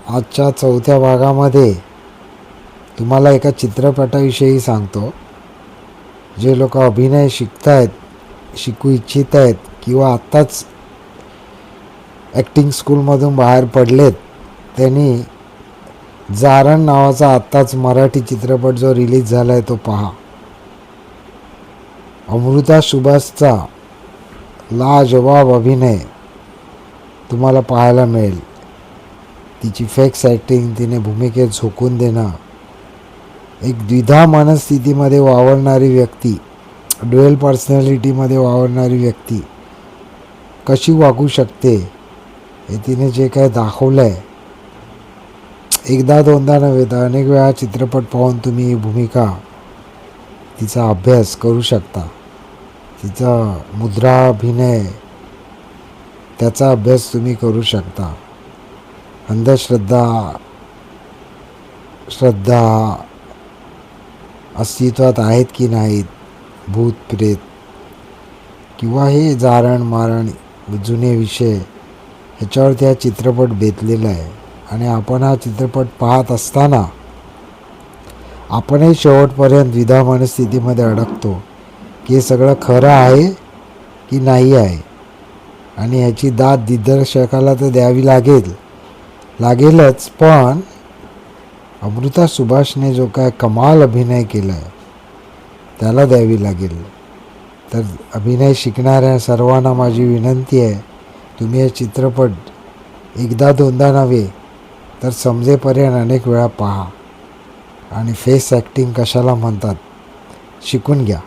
आजच्या चौथ्या भागामध्ये तुम्हाला एका चित्रपटाविषयी सांगतो. जे लोक अभिनय शिकू इच्छित आहेत किंवा आत्ताच ॲक्टिंग स्कूलमधून बाहेर पडलेत, त्यांनी जारण नावाचा आत्ताच मराठी चित्रपट जो रिलीज झाला आहे तो पहा. अमृता सुभाषचा लाजवाब अभिनय तुम्हाला पाहायला मिळेल. तिची फेक्स ॲक्टिंग, तिने भूमिकेत झोकून देणं, एक द्विधा मनस्थितीमध्ये वावरणारी व्यक्ती, ड्युएल पर्सनॅलिटीमध्ये वावरणारी व्यक्ती कशी वागू शकते हे तिने जे काय दाखवलं आहे, एकदा दोनदा नव्हे तर अनेक वेळा चित्रपट पाहून तुम्ही ही भूमिका, तिचा अभ्यास करू शकता. तिचा मुद्राभिनय, त्याचा अभ्यास तुम्ही करू शकता. अंधश्रद्धा, श्रद्धा अस्तित्वात आहेत की नाहीत, भूत प्रेत किंवा हे जारण मारण जुने विषय, ह्याच्यावरती हा चित्रपट बेतलेला आहे. आणि आपण हा चित्रपट पाहत असताना आपणही शेवटपर्यंत द्विधा मनस्थितीमध्ये अडकतो की हे सगळं खरं आहे की नाही आहे. आणि ह्याची दाद दिग्दर्शकाला तर द्यावी लागेलच, पण अमृता सुभाषने जो काय कमाल अभिनय केला आहे त्याला द्यावी लागेल. तर अभिनय शिकणाऱ्या सर्वांना माझी विनंती आहे, तुम्ही हे चित्रपट एकदा दोनदा नव्हे तर समजेपर्यंत अनेक वेळा पहा आणि फेस ॲक्टिंग कशाला म्हणतात शिकून घ्या.